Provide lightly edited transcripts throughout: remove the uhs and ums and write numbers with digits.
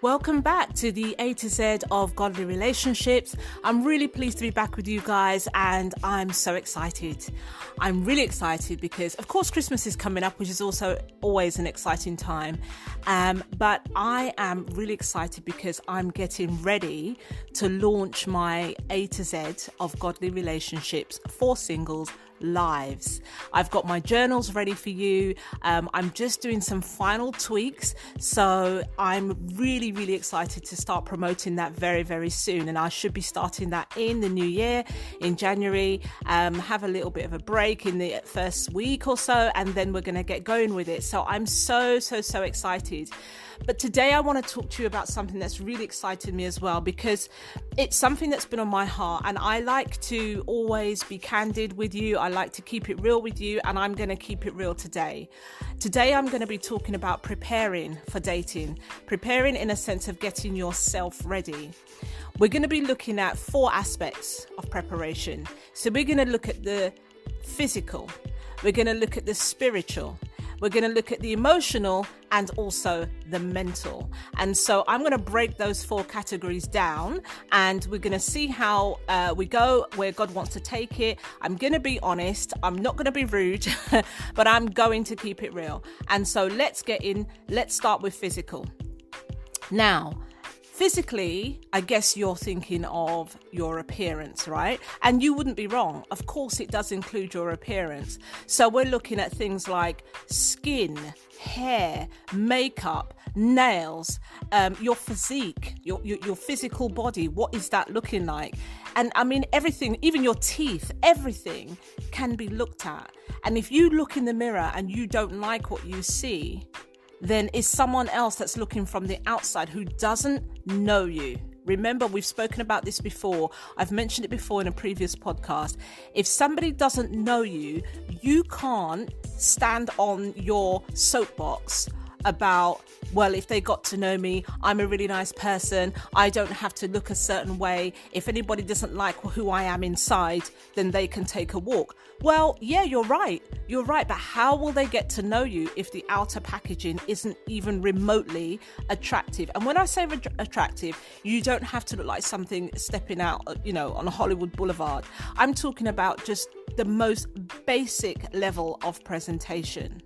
Welcome back to the A to Z of Godly Relationships. I'm really pleased to be back with you guys, and I'm so excited. I'm really excited because, of course, Christmas is coming up, which is also always an exciting time. But I am really excited because I'm getting ready to launch my A to Z of Godly Relationships for singles lives. I've got my journals ready for you. I'm just doing some final tweaks, so I'm really excited to start promoting that very soon, and I should be starting that in the new year in January. Have a little bit of a break in the first week or so, and then we're going to get going with it. So I'm so excited. But today I want to talk to you about something that's really excited me as well, because it's something that's been on my heart, and I like to always be candid with you. I like to keep it real with you, and I'm going to keep it real today. Today I'm going to be talking about preparing for dating, preparing in a sense of getting yourself ready. We're going to be looking at 4 aspects of preparation. So we're going to look at the physical, we're going to look at the spiritual, we're going to look at the emotional, and also the mental. And so I'm going to break those 4 categories down, and we're going to see how we go, where God wants to take it. I'm going to be honest. I'm not going to be rude, but I'm going to keep it real. And so let's get in. Let's start with physical. Now, physically, I guess you're thinking of your appearance, right? And you wouldn't be wrong. Of course, it does include your appearance. So we're looking at things like skin, hair, makeup, nails, your physique, your physical body. What is that looking like? And I mean, everything, even your teeth, everything can be looked at. And if you look in the mirror and you don't like what you see, then it's someone else that's looking from the outside who doesn't know you. Remember, we've spoken about this before. I've mentioned it before in a previous podcast. If somebody doesn't know you, you can't stand on your soapbox about, well, if they got to know me, I'm a really nice person, I don't have to look a certain way. If anybody doesn't like who I am inside, then they can take a walk. Well, yeah, you're right, but how will they get to know you if the outer packaging isn't even remotely attractive? And when I say attractive, you don't have to look like something stepping out, on a Hollywood Boulevard. I'm talking about just the most basic level of presentation.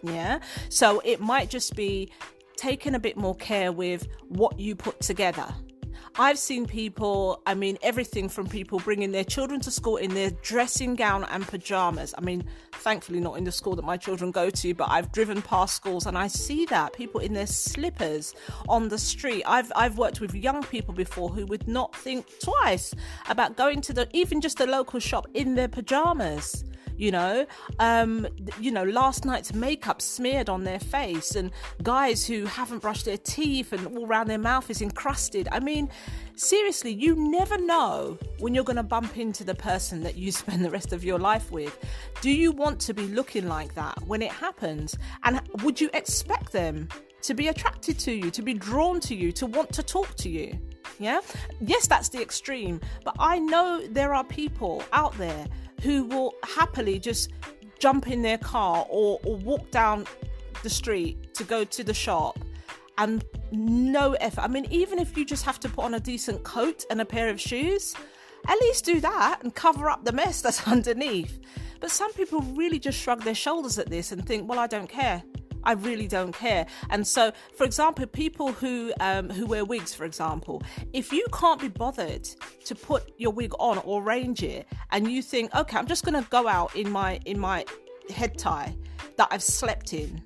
Yeah. So it might just be taking a bit more care with what you put together. I've seen people, everything from people bringing their children to school in their dressing gown and pajamas. Thankfully not in the school that my children go to, but I've driven past schools and I see that people in their slippers on the street. I've worked with young people before who would not think twice about going to even just a local shop in their pajamas. Last night's makeup smeared on their face, and guys who haven't brushed their teeth and all around their mouth is encrusted. Seriously, you never know when you're going to bump into the person that you spend the rest of your life with. Do you want to be looking like that when it happens? And would you expect them to be attracted to you, to be drawn to you, to want to talk to you? Yeah? Yes, that's the extreme. But I know there are people out there who will happily just jump in their car or walk down the street to go to the shop, and no effort. Even if you just have to put on a decent coat and a pair of shoes, at least do that and cover up the mess that's underneath. But some people really just shrug their shoulders at this and think, well, I don't care. I really don't care. And so, for example, people who wear wigs, for example, if you can't be bothered to put your wig on or arrange it, and you think, okay, I'm just going to go out in my head tie that I've slept in,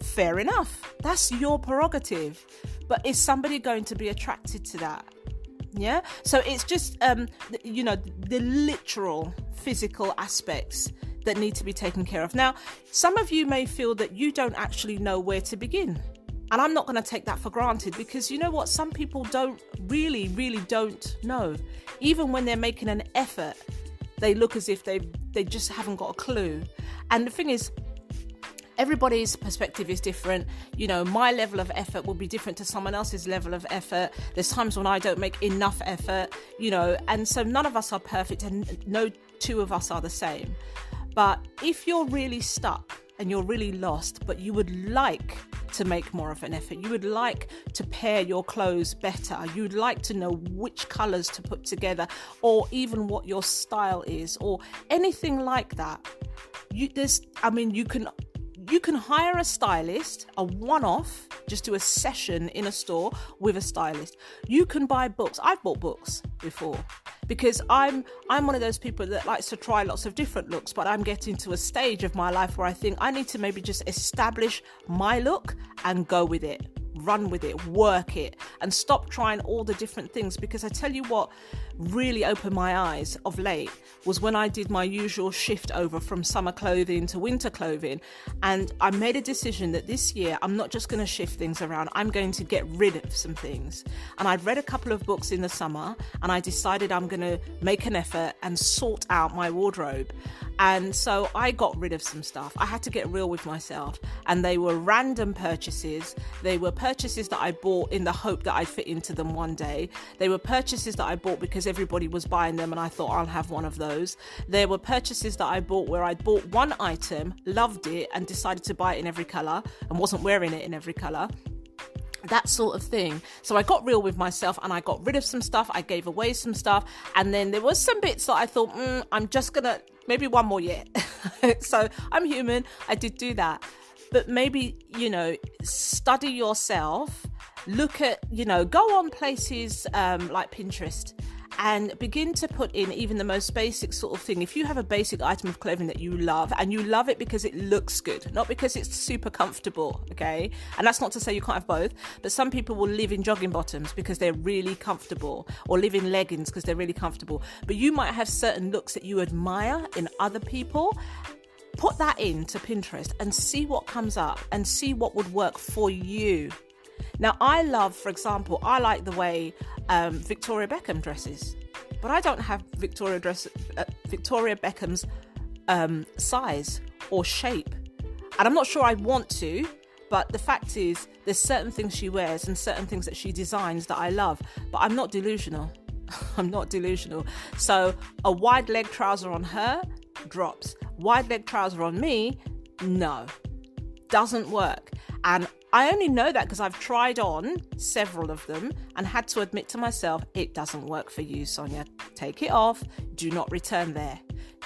fair enough. That's your prerogative. But is somebody going to be attracted to that? Yeah. So it's just, the literal physical aspects that need to be taken care of. Now, some of you may feel that you don't actually know where to begin. And I'm not going to take that for granted, because you know what? Some people don't really don't know. Even when they're making an effort, they look as if they just haven't got a clue. And the thing is, everybody's perspective is different. My level of effort will be different to someone else's level of effort. There's times when I don't make enough effort, and so none of us are perfect, and no two of us are the same. But if you're really stuck and you're really lost, but you would like to make more of an effort. You would like to pair your clothes better. You would like to know which colours to put together, or even what your style is, or anything like that. You can hire a stylist, a one-off, just do a session in a store with a stylist. You can buy books. I've bought books before because I'm one of those people that likes to try lots of different looks, but I'm getting to a stage of my life where I think I need to maybe just establish my look and go with it. Run with it, work it, and stop trying all the different things. Because I tell you what really opened my eyes of late was when I did my usual shift over from summer clothing to winter clothing, and I made a decision that this year I'm not just going to shift things around, I'm going to get rid of some things. And I'd read a couple of books in the summer, and I decided I'm going to make an effort and sort out my wardrobe. And so I got rid of some stuff. I had to get real with myself, and they were random purchases. They were purchases that I bought in the hope that I'd fit into them one day. They were purchases that I bought because everybody was buying them and I thought I'll have one of those. There were purchases that I bought where I'd bought one item, loved it, and decided to buy it in every colour and wasn't wearing it in every colour. That sort of thing. So I got real with myself and I got rid of some stuff. I gave away some stuff. And then there was some bits that I thought, I'm just going to, maybe one more year. So I'm human. I did do that. But maybe, study yourself, look at, go on places like Pinterest and begin to put in even the most basic sort of thing. If you have a basic item of clothing that you love, and you love it because it looks good, not because it's super comfortable, okay? And that's not to say you can't have both, but some people will live in jogging bottoms because they're really comfortable, or live in leggings because they're really comfortable. But you might have certain looks that you admire in other people. Put that into Pinterest and see what comes up and see what would work for you. Now, I love, for example, I like the way Victoria Beckham dresses, but I don't have Victoria Beckham's size or shape. And I'm not sure I want to, but the fact is there's certain things she wears and certain things that she designs that I love, but I'm not delusional. I'm not delusional. So a wide leg trouser on her drops. Wide leg trouser on me, no, doesn't work. And I only know that because I've tried on several of them and had to admit to myself, it doesn't work for you, Sonia. Take it off. Do not return there.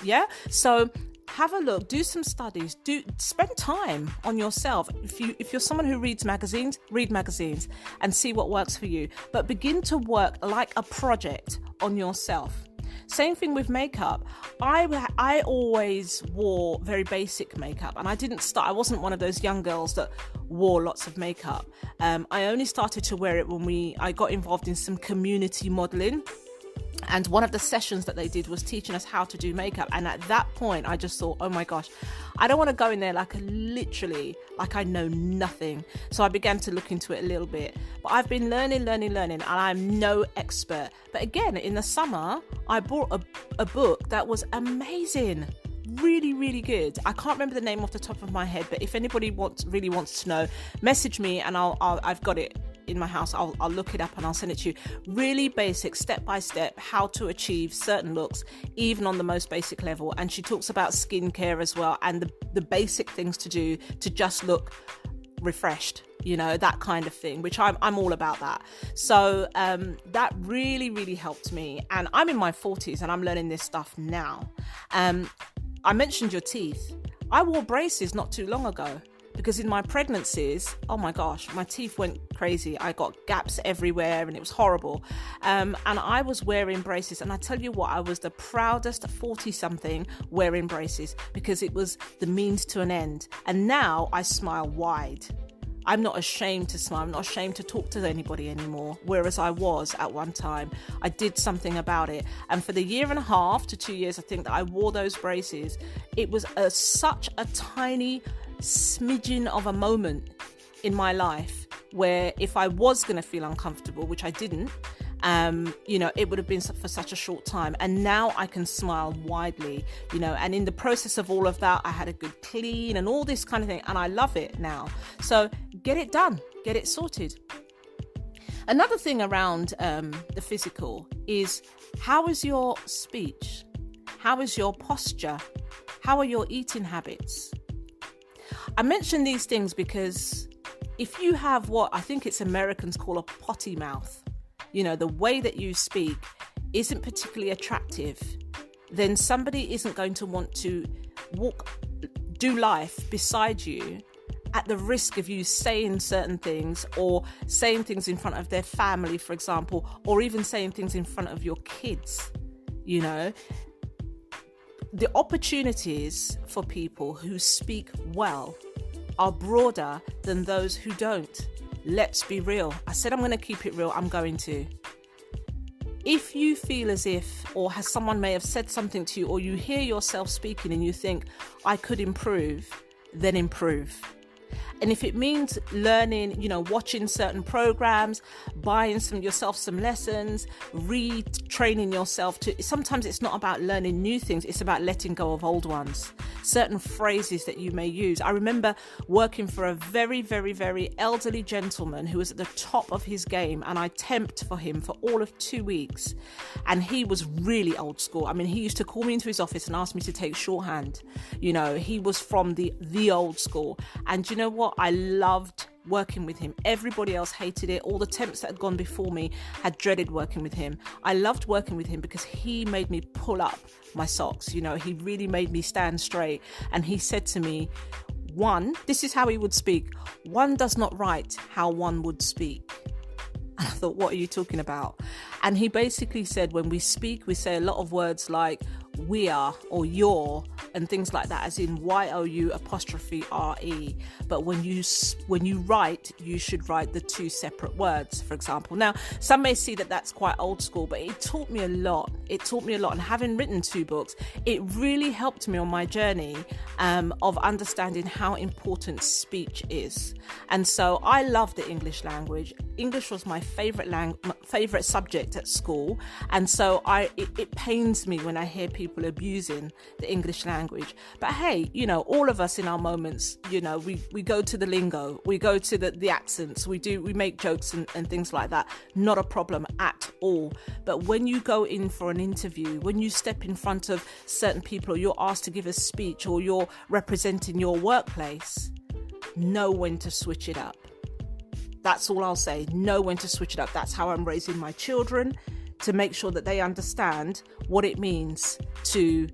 Yeah. So have a look, do some studies, spend time on yourself. If you're someone who reads magazines, read magazines and see what works for you. But begin to work like a project on yourself. Same thing with makeup. I always wore very basic makeup, and I wasn't one of those young girls that wore lots of makeup. I only started to wear it when I got involved in some community modelling. And one of the sessions that they did was teaching us how to do makeup. And at that point, I just thought, oh my gosh, I don't want to go in there like I know nothing. So I began to look into it a little bit. But I've been learning, and I'm no expert. But again, in the summer, I bought a book that was amazing. Really, really good. I can't remember the name off the top of my head, but if anybody really wants to know, message me and I've got it in my house. I'll look it up and I'll send it to you. Really basic, step by step, how to achieve certain looks, even on the most basic level. And she talks about skincare as well, and the basic things to do to just look refreshed, that kind of thing, which I'm all about that. So that really, really helped me. And I'm in my 40s and I'm learning this stuff now. I mentioned your teeth. I wore braces not too long ago because in my pregnancies, oh my gosh, my teeth went crazy. I got gaps everywhere and it was horrible. And I was wearing braces. And I tell you what, I was the proudest 40-something wearing braces because it was the means to an end. And now I smile wide. I'm not ashamed to smile. I'm not ashamed to talk to anybody anymore. Whereas I was at one time. I did something about it. And for the 1.5 to 2 years, I think that I wore those braces, it was such a tiny smidgen of a moment in my life where if I was going to feel uncomfortable, which I didn't, it would have been for such a short time. And now I can smile widely, and in the process of all of that, I had a good clean and all this kind of thing. And I love it now. So get it done, get it sorted. Another thing around the physical is, how is your speech? How is your posture? How are your eating habits? I mention these things because if you have what I think it's Americans call a potty mouth, the way that you speak isn't particularly attractive, then somebody isn't going to want to do life beside you at the risk of you saying certain things, or saying things in front of their family, for example, or even saying things in front of your kids. The opportunities for people who speak well are broader than those who don't. Let's be real. I said I'm going to keep it real. I'm going to. If you feel as if, or has someone may have said something to you, or you hear yourself speaking and you think, I could improve, then improve. And if it means learning, watching certain programs, buying yourself some lessons, retraining yourself sometimes it's not about learning new things, it's about letting go of old ones. Certain phrases that you may use. I remember working for a very, very, very elderly gentleman who was at the top of his game, and I temped for him for all of 2 weeks. And he was really old school. I mean, he used to call me into his office and ask me to take shorthand. He was from the old school. And you know what? I loved working with him. Everybody else hated it. All the temps that had gone before me had dreaded working with him. I loved working with him because he made me pull up my socks. He really made me stand straight. And he said to me, this is how he would speak. One does not write how one would speak. And I thought, what are you talking about? And he basically said, when we speak, we say a lot of words like we are or you're and things like that, as in YOU''RE. But when you write, you should write the two separate words, for example. Now, some may see that that's quite old school, but it taught me a lot. And having written 2 books, it really helped me on my journey of understanding how important speech is. And so I love the English language. English was my favorite subject at school. And so it pains me when I hear people abusing the English language. But hey, all of us in our moments, we go to the lingo, we go to the accents, we make jokes and things like that. Not a problem at all. But when you go in for an interview, when you step in front of certain people, or you're asked to give a speech, or you're representing your workplace, know when to switch it up. That's all I'll say. Know when to switch it up. That's how I'm raising my children, to make sure that they understand what it means to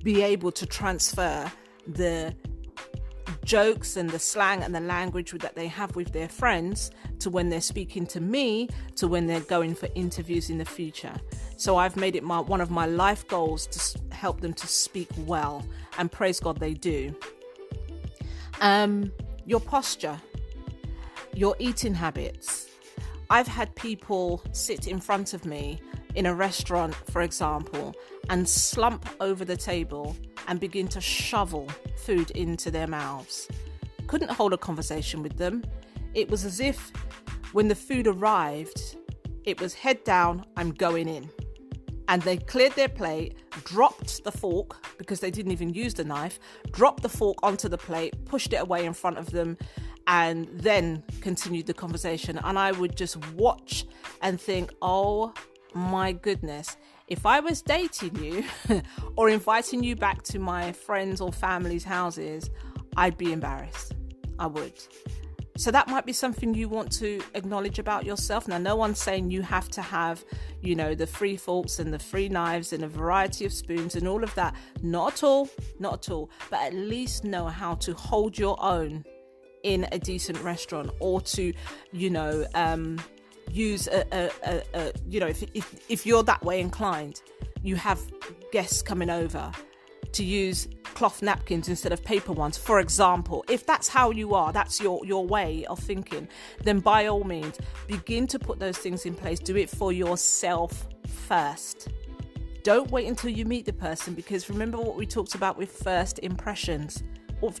be able to transfer the jokes and the slang and the language that they have with their friends to when they're speaking to me, to when they're going for interviews in the future. So I've made it one of my life goals to help them to speak well, and praise God they do. Your posture, your eating habits. I've had people sit in front of me in a restaurant, for example, and slump over the table and begin to shovel food into their mouths. Couldn't hold a conversation with them. It was as if when the food arrived, it was head down, I'm going in. And they cleared their plate, dropped the fork, because they didn't even use the knife, dropped the fork onto the plate, pushed it away in front of them, and then continued the conversation. And I would just watch and think, oh my goodness, if I was dating you or inviting you back to my friends' or family's houses, I'd be embarrassed. I would. So that might be something you want to acknowledge about yourself. Now, no one's saying you have to have, the free forks and the free knives and a variety of spoons and all of that. Not at all. But at least know how to hold your own in a decent restaurant, or to, use if you're that way inclined, you have guests coming over, to use cloth napkins instead of paper ones, for example. If that's how you are, that's your way of thinking, then by all means, begin to put those things in place. Do it for yourself first. Don't wait until you meet the person, because remember what we talked about with first impressions.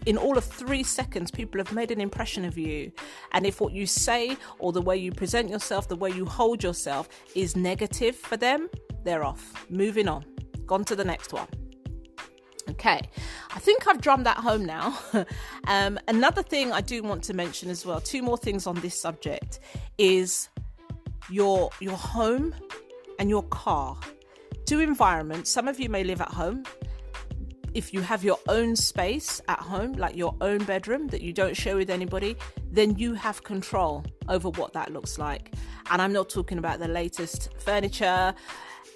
In all of 3 seconds, people have made an impression of you. And if what you say, or the way you present yourself, the way you hold yourself is negative for them, they're off. Moving on. Gone to the next one. Okay, I think I've drummed that home now. Another thing I do want to mention as well, 2 more things on this subject, is your home and your car. 2 environments. Some of you may live at home. if you have your own space at home, like your own bedroom that you don't share with anybody, then you have control over what that looks like. And I'm not talking about the latest furniture.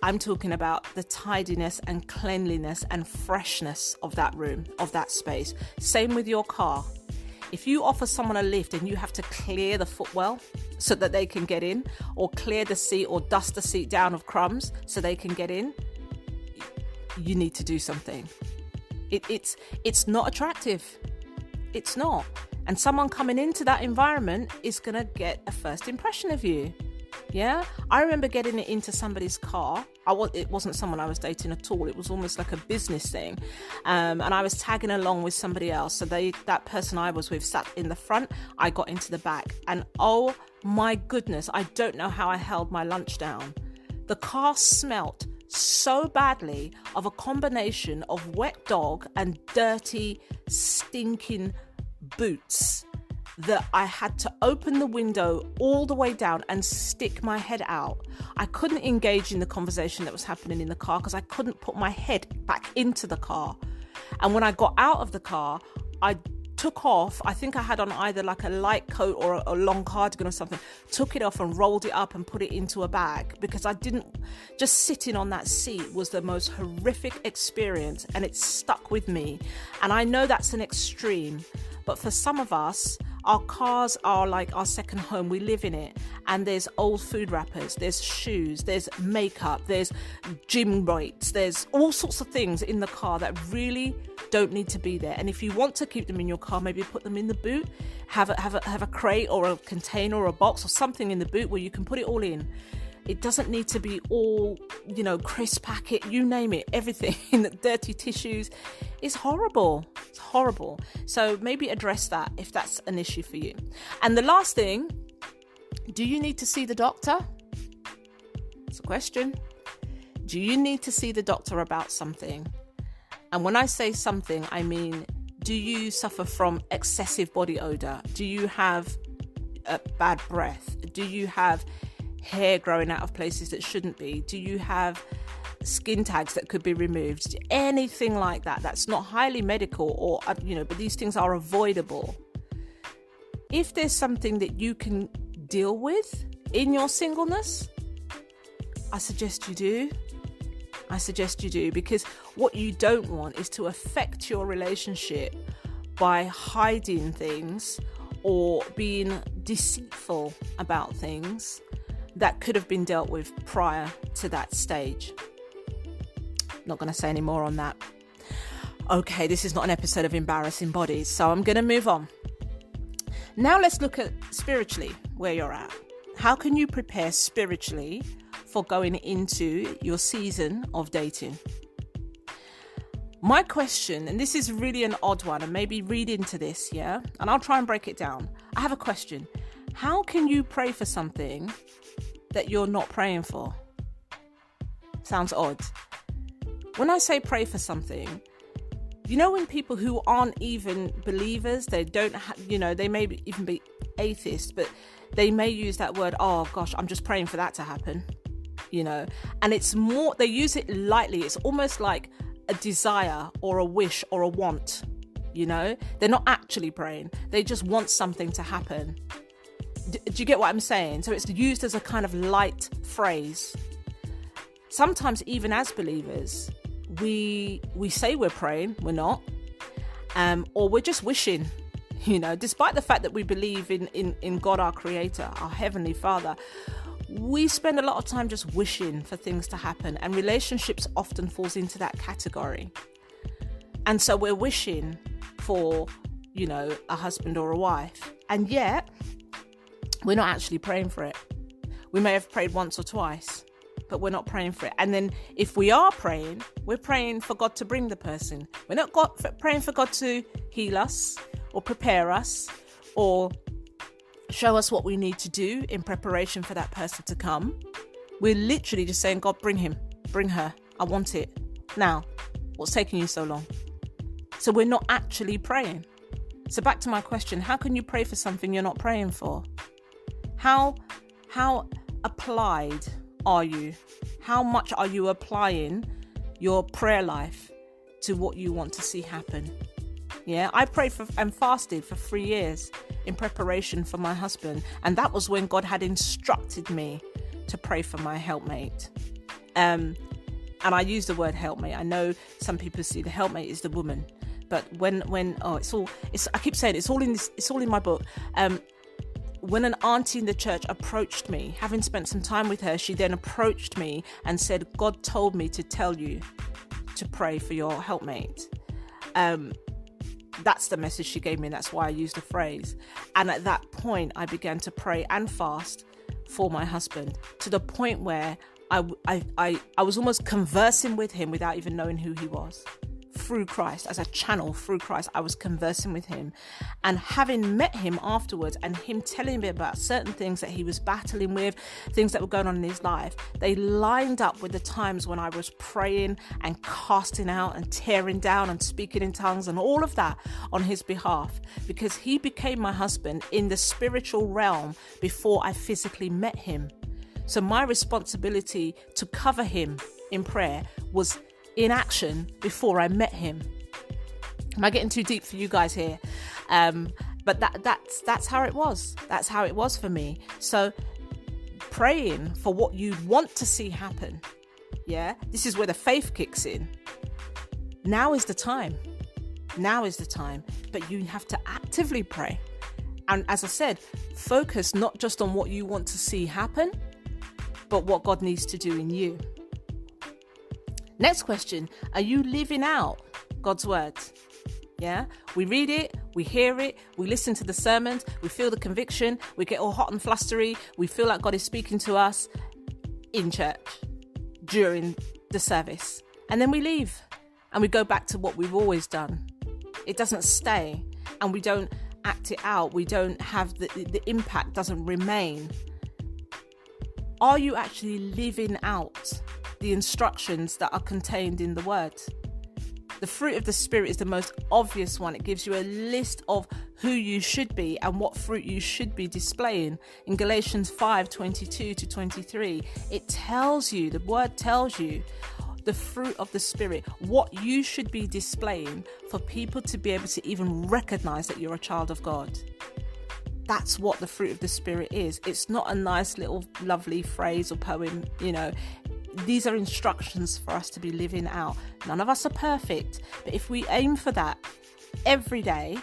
I'm talking about the tidiness and cleanliness and freshness of that room, of that space. Same with your car. If you offer someone a lift and you have to clear the footwell so that they can get in, or clear the seat or dust the seat down of crumbs so they can get in, you need to do something. It's not attractive. It's not. And someone coming into that environment is going to get a first impression of you. Yeah, I remember getting it into somebody's car. It wasn't someone I was dating at all. It was almost like a business thing. And I was tagging along with somebody else. So that person I was with sat in the front. I got into the back. And oh my goodness, I don't know how I held my lunch down. The car smelt so badly of a combination of wet dog and dirty, stinking boots that I had to open the window all the way down and stick my head out. I couldn't engage in the conversation that was happening in the car because I couldn't put my head back into the car. And when I got out of the car, I took off, I think I had on either like a light coat or a long cardigan or something, took it off and rolled it up and put it into a bag, because just sitting on that seat was the most horrific experience, and it stuck with me. And I know that's an extreme, but for some of us, our cars are like our second home. We live in it. And there's old food wrappers, there's shoes, there's makeup, there's gym weights, there's all sorts of things in the car that really don't need to be there. And if you want to keep them in your car, maybe put them in the boot, have a crate or a container or a box or something in the boot where you can put it all in. It doesn't need to be all, crisp packet, you name it, everything in the dirty tissues. It's horrible. It's horrible. So maybe address that if that's an issue for you. And the last thing, do you need to see the doctor? It's a question. Do you need to see the doctor about something? And when I say something, I mean, do you suffer from excessive body odor? Do you have bad breath? Do you have hair growing out of places that shouldn't be? Do you have skin tags that could be removed? Anything like that that's not highly medical, or but these things are avoidable. If there's something that you can deal with in your singleness, I suggest you do. Because what you don't want is to affect your relationship by hiding things or being deceitful about things that could have been dealt with prior to that stage. Not going to say any more on that. Okay, this is not an episode of Embarrassing Bodies, so I'm going to move on. Now let's look at spiritually where you're at. How can you prepare spiritually for going into your season of dating? My question, and this is really an odd one, and maybe read into this, yeah? And I'll try and break it down. I have a question. How can you pray for something that you're not praying for? Sounds odd. When I say pray for something, when people who aren't even believers, they don't they may even be atheists, but they may use that word, oh gosh, I'm just praying for that to happen, and it's more, they use it lightly. It's almost like a desire or a wish or a want, they're not actually praying. They just want something to happen. Do you get what I'm saying? So it's used as a kind of light phrase. Sometimes even as believers, we say we're praying, we're not, or we're just wishing, despite the fact that we believe in God, our creator, our heavenly father. We spend a lot of time just wishing for things to happen, and relationships often falls into that category. And so we're wishing for, a husband or a wife, and yet we're not actually praying for it. We may have prayed once or twice, but we're not praying for it. And then if we are praying, we're praying for God to bring the person. We're not praying for God to heal us or prepare us or show us what we need to do in preparation for that person to come. We're literally just saying, God, bring him, bring her. I want it now. What's taking you so long? So we're not actually praying. So back to my question, how can you pray for something you're not praying for? How applied are you? How much are you applying your prayer life to what you want to see happen. Yeah, I prayed and fasted for 3 years in preparation for my husband. And that was when God had instructed me to pray for my helpmate. And I use the word helpmate. I know some people see the helpmate is the woman, but I keep saying it's all in my book. When an auntie in the church approached me, having spent some time with her, she then approached me and said, God told me to tell you to pray for your helpmate. That's the message she gave me. That's why I used the phrase. And at that point, I began to pray and fast for my husband, to the point where I was almost conversing with him without even knowing who he was. Through Christ, as a channel through Christ, I was conversing with him. And having met him afterwards and him telling me about certain things that he was battling with, things that were going on in his life, they lined up with the times when I was praying and casting out and tearing down and speaking in tongues and all of that on his behalf, because he became my husband in the spiritual realm before I physically met him. So my responsibility to cover him in prayer was in action before I met him. Am I getting too deep for you guys here? But that's how it was. That's how it was for me. So praying for what you want to see happen. Yeah, this is where the faith kicks in. Now is the time. Now is the time. But you have to actively pray. And as I said, focus not just on what you want to see happen, but what God needs to do in you. Next question, are you living out God's words? Yeah, we read it, we hear it, we listen to the sermons, we feel the conviction, we get all hot and flustery, we feel like God is speaking to us in church during the service. And then we leave and we go back to what we've always done. It doesn't stay, and we don't act it out. We don't have the impact doesn't remain. Are you actually living out the instructions that are contained in the word? The fruit of the Spirit is the most obvious one. It gives you a list of who you should be and what fruit you should be displaying. In Galatians 5:22-23, it tells you, the word tells you the fruit of the Spirit, what you should be displaying for people to be able to even recognize that you're a child of God. That's what the fruit of the Spirit is. It's not a nice little lovely phrase or poem, These are instructions for us to be living out. None of us are perfect, but if we aim for that every day,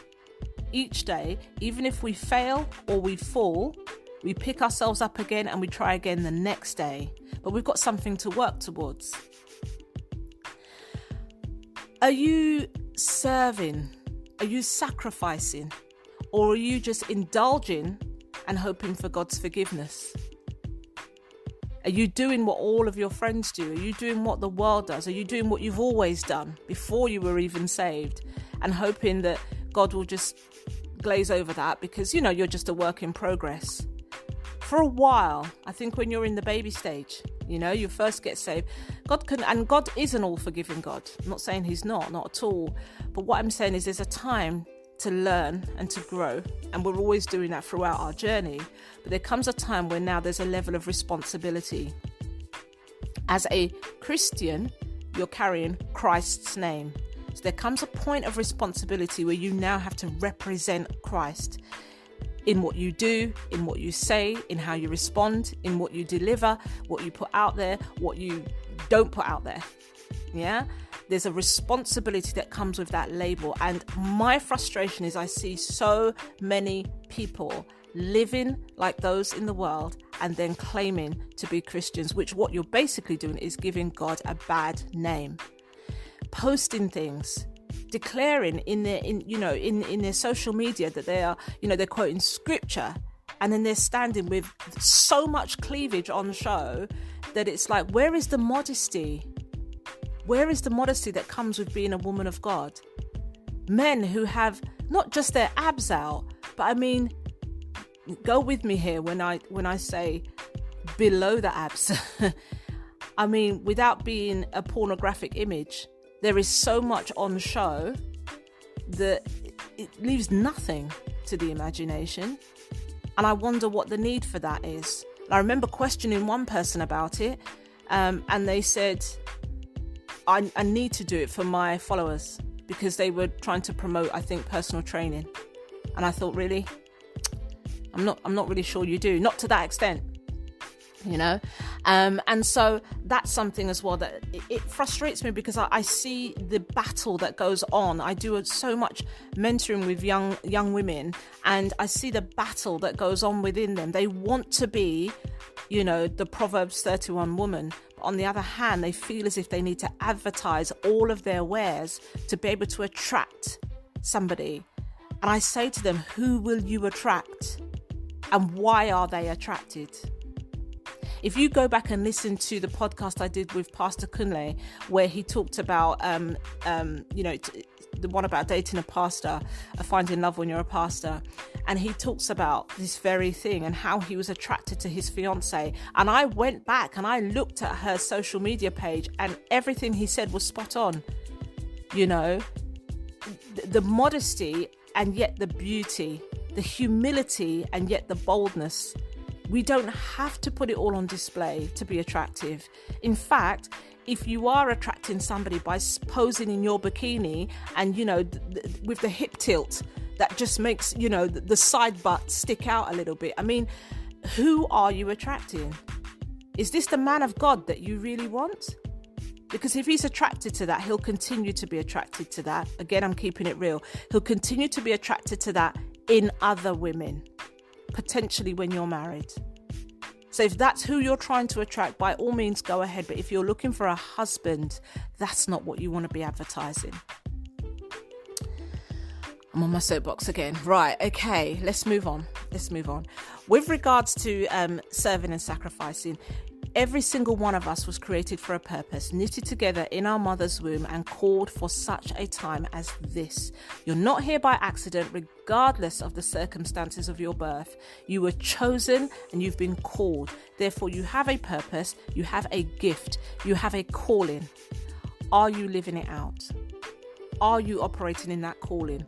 each day, even if we fail or we fall, we pick ourselves up again and we try again the next day. But we've got something to work towards. Are you serving? Are you sacrificing? Or are you just indulging and hoping for God's forgiveness? Are you doing what all of your friends do? Are you doing what the world does? Are you doing what you've always done before you were even saved, and hoping that God will just glaze over that because, you're just a work in progress? For a while, I think when you're in the baby stage, you first get saved, God is an all-forgiving God. I'm not saying he's not at all. But what I'm saying is there's a time to learn and to grow, and we're always doing that throughout our journey. But there comes a time when now there's a level of responsibility. As a Christian, you're carrying Christ's name. So there comes a point of responsibility where you now have to represent Christ in what you do, in what you say, in how you respond, in what you deliver, what you put out there, what you don't put out there. Yeah? There's a responsibility that comes with that label. And my frustration is I see so many people living like those in the world and then claiming to be Christians, which what you're basically doing is giving God a bad name. Posting things, declaring in their social media that they are, they're quoting scripture, and then they're standing with so much cleavage on show that it's like, where is the modesty? Where is the modesty that comes with being a woman of God? Men who have not just their abs out, but go with me here when I say below the abs. Without being a pornographic image, there is so much on show that it leaves nothing to the imagination. And I wonder what the need for that is. I remember questioning one person about it, and they said, I need to do it for my followers because they were trying to promote, I think, personal training. And I thought, really? I'm not really sure you do. Not to that extent, you know? And so that's something as well that it frustrates me because I see the battle that goes on. I do so much mentoring with young women, and I see the battle that goes on within them. They want to be, you know, the Proverbs 31 woman. But on the other hand, they feel as if they need to advertise all of their wares to be able to attract somebody. And I say to them, who will you attract? And why are they attracted? If you go back and listen to the podcast I did with Pastor Kunle, where he talked about, the one about dating a pastor, finding love when you're a pastor. And he talks about this very thing and how he was attracted to his fiance. And I went back and I looked at her social media page and everything he said was spot on. You know, the modesty and yet the beauty, the humility and yet the boldness. We don't have to put it all on display to be attractive. In fact, if you are attracting somebody by posing in your bikini and, you know, with the hip tilt that just makes, you know, the side butt stick out a little bit. I mean, who are you attracting? Is this the man of God that you really want? Because if he's attracted to that, he'll continue to be attracted to that. Again, I'm keeping it real. He'll continue to be attracted to that in other women, potentially when you're married. So if that's who you're trying to attract, by all means, go ahead. But if you're looking for a husband, that's not what you want to be advertising. I'm on my soapbox again. Right. Okay. Let's move on. With regards to serving and sacrificing, every single one of us was created for a purpose, knitted together in our mother's womb and called for such a time as this. You're not here by accident, regardless of the circumstances of your birth. You were chosen and you've been called. Therefore, you have a purpose, you have a gift, you have a calling. Are you living it out? Are you operating in that calling?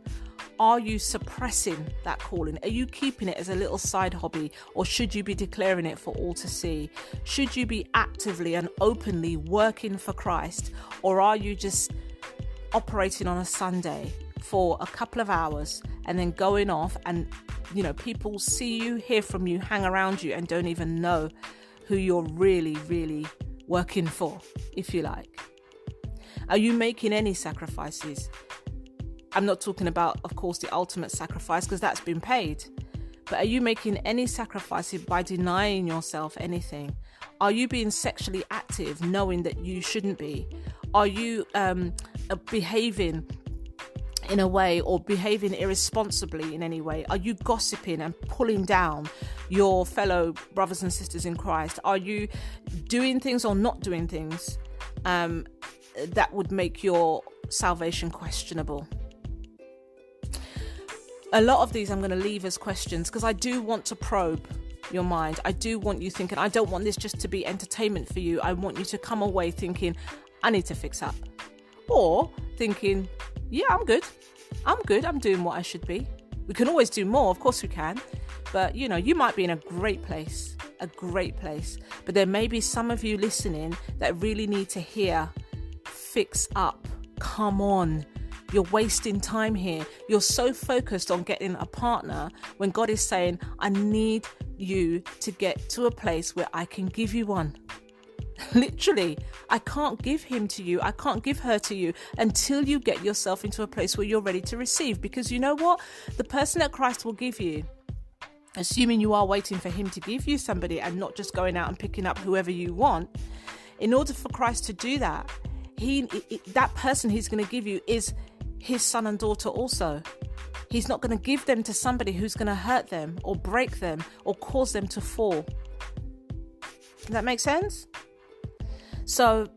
Are you suppressing that calling? Are you keeping it as a little side hobby, or should you be declaring it for all to see? Should you be actively and openly working for Christ, or are you just operating on a Sunday for a couple of hours and then going off and, you know, people see you, hear from you, hang around you and don't even know who you're really, really working for, if you like? Are you making any sacrifices? I'm not talking about, of course, the ultimate sacrifice because that's been paid. But are you making any sacrifices by denying yourself anything? Are you being sexually active knowing that you shouldn't be? Are you behaving in a way or behaving irresponsibly in any way? Are you gossiping and pulling down your fellow brothers and sisters in Christ? Are you doing things or not doing things that would make your salvation questionable? A lot of these I'm going to leave as questions because I do want to probe your mind. I do want you thinking. I don't want this just to be entertainment for you. I want you to come away thinking, I need to fix up. Or thinking, yeah, I'm good. I'm doing what I should be. We can always do more. Of course we can. But, you know, you might be in a great place. But there may be some of you listening that really need to hear, fix up. Come on. You're wasting time here. You're so focused on getting a partner when God is saying, I need you to get to a place where I can give you one. Literally, I can't give him to you. I can't give her to you until you get yourself into a place where you're ready to receive. Because you know what? The person that Christ will give you, assuming you are waiting for him to give you somebody and not just going out and picking up whoever you want, in order for Christ to do that, that person he's going to give you is his son and daughter also. He's not going to give them to somebody who's going to hurt them or break them or cause them to fall. Does that make sense? So,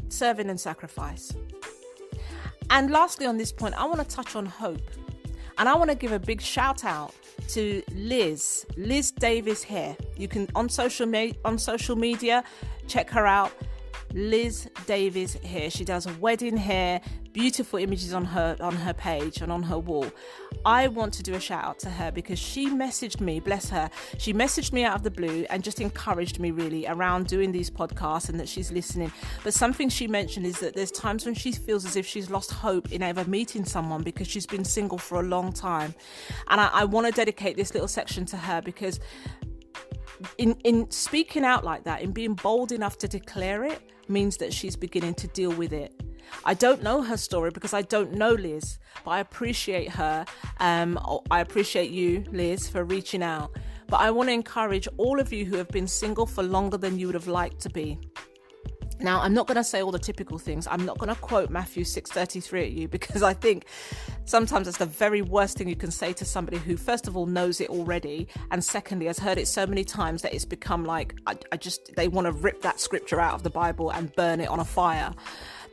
serving and sacrifice. And lastly on this point, I want to touch on hope. And I want to give a big shout out to Liz Davis here. You can on social media check her out. Liz Davies here. She does wedding hair, beautiful images on her page and on her wall. I want to do a shout out to her because she messaged me, bless her. She messaged me out of the blue and just encouraged me really around doing these podcasts and that she's listening. But something she mentioned is that there's times when she feels as if she's lost hope in ever meeting someone because she's been single for a long time. And I want to dedicate this little section to her because in speaking out like that, in being bold enough to declare it, means that she's beginning to deal with it. I don't know her story because I don't know Liz, but I appreciate her. I appreciate you, Liz, for reaching out. But I want to encourage all of you who have been single for longer than you would have liked to be. Now, I'm not going to say all the typical things. I'm not going to quote Matthew 6:33 at you because I think sometimes it's the very worst thing you can say to somebody who, first of all, knows it already, and secondly, has heard it so many times that it's become like, they want to rip that scripture out of the Bible and burn it on a fire.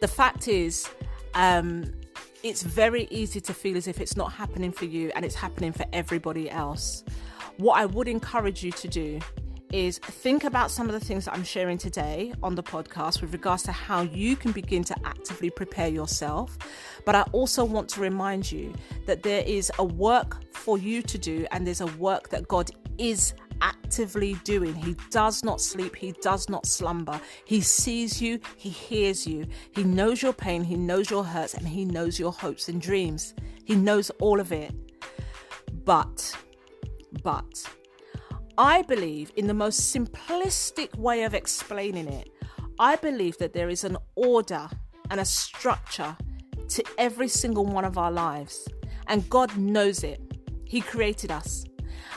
The fact is, it's very easy to feel as if it's not happening for you and it's happening for everybody else. What I would encourage you to do is think about some of the things that I'm sharing today on the podcast with regards to how you can begin to actively prepare yourself. But I also want to remind you that there is a work for you to do and there's a work that God is actively doing. He does not sleep. He does not slumber. He sees you. He hears you. He knows your pain. He knows your hurts and he knows your hopes and dreams. He knows all of it. But I believe, in the most simplistic way of explaining it, I believe that there is an order and a structure to every single one of our lives. And God knows it. He created us.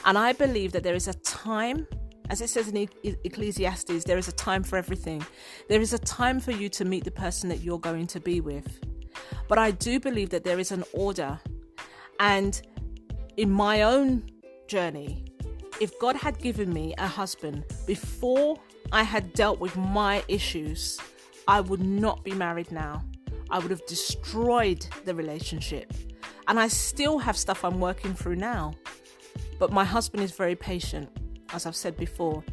And I believe that there is a time, as it says in Ecclesiastes, there is a time for everything. There is a time for you to meet the person that you're going to be with. But I do believe that there is an order. And in my own journey, if God had given me a husband before I had dealt with my issues, I would not be married now. I would have destroyed the relationship. And I still have stuff I'm working through now. But my husband is very patient, as I've said before.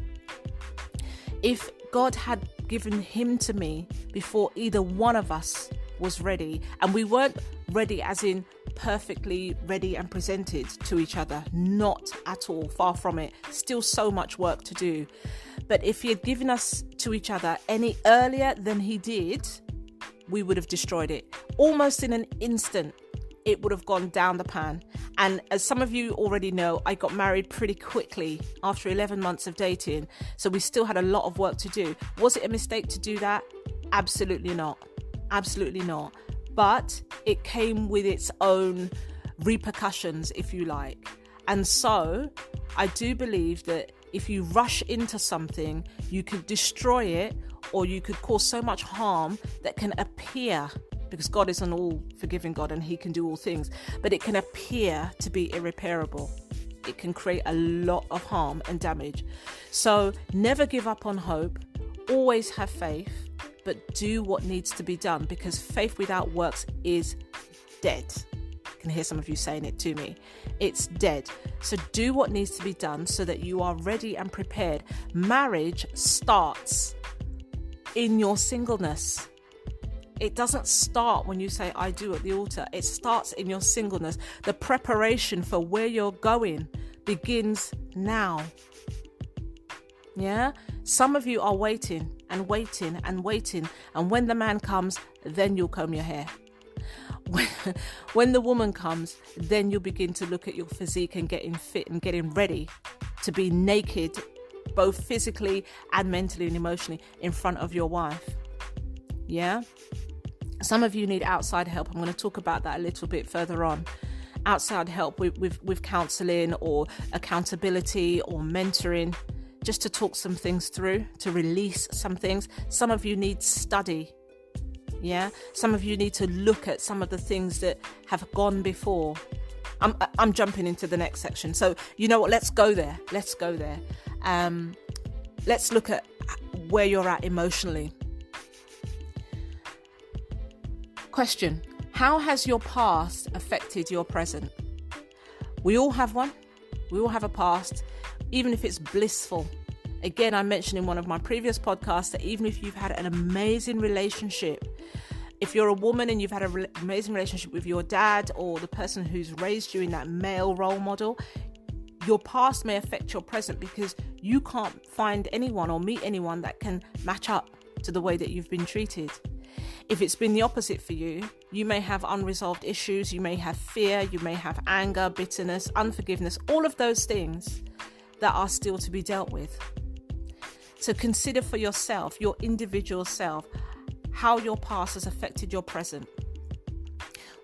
If God had given him to me before either one of us was ready, and we weren't ready as in perfectly ready and presented to each other, not at all, far from it, still so much work to do. But if he had given us to each other any earlier than he did, we would have destroyed it. Almost in an instant, it would have gone down the pan. And as some of you already know, I got married pretty quickly after 11 months of dating. So we still had a lot of work to do. Was it a mistake to do that? Absolutely not. Absolutely not. But it came with its own repercussions, if you like. And so I do believe that if you rush into something, you could destroy it, or you could cause so much harm that can appear, because God is an all-forgiving God and he can do all things, but it can appear to be irreparable. It can create a lot of harm and damage. So never give up on hope. Always have faith, but do what needs to be done, because faith without works is dead. I can hear some of you saying it to me. It's dead. So do what needs to be done so that you are ready and prepared. Marriage starts in your singleness. It doesn't start when you say, I do at the altar. It starts in your singleness. The preparation for where you're going begins now. Yeah? Some of you are waiting and waiting and waiting. And when the man comes, then you'll comb your hair. When the woman comes, then you'll begin to look at your physique and getting fit and getting ready to be naked, both physically and mentally and emotionally, in front of your wife. Yeah? Some of you need outside help. I'm going to talk about that a little bit further on. Outside help with counselling or accountability or mentoring, just to talk some things through, to release some things. Some of you need study. Yeah, some of you need to look at some of the things that have gone before. I'm jumping into the next section. So you know what? Let's go there. Let's look at where you're at emotionally. Question: how has your past affected your present? We all have one. We all have a past, even if it's blissful. Again, I mentioned in one of my previous podcasts that even if you've had an amazing relationship, if you're a woman and you've had an amazing relationship with your dad or the person who's raised you in that male role model, your past may affect your present because you can't find anyone or meet anyone that can match up to the way that you've been treated. If it's been the opposite for you, you may have unresolved issues, you may have fear, you may have anger, bitterness, unforgiveness, all of those things that are still to be dealt with. So consider for yourself, your individual self, how your past has affected your present.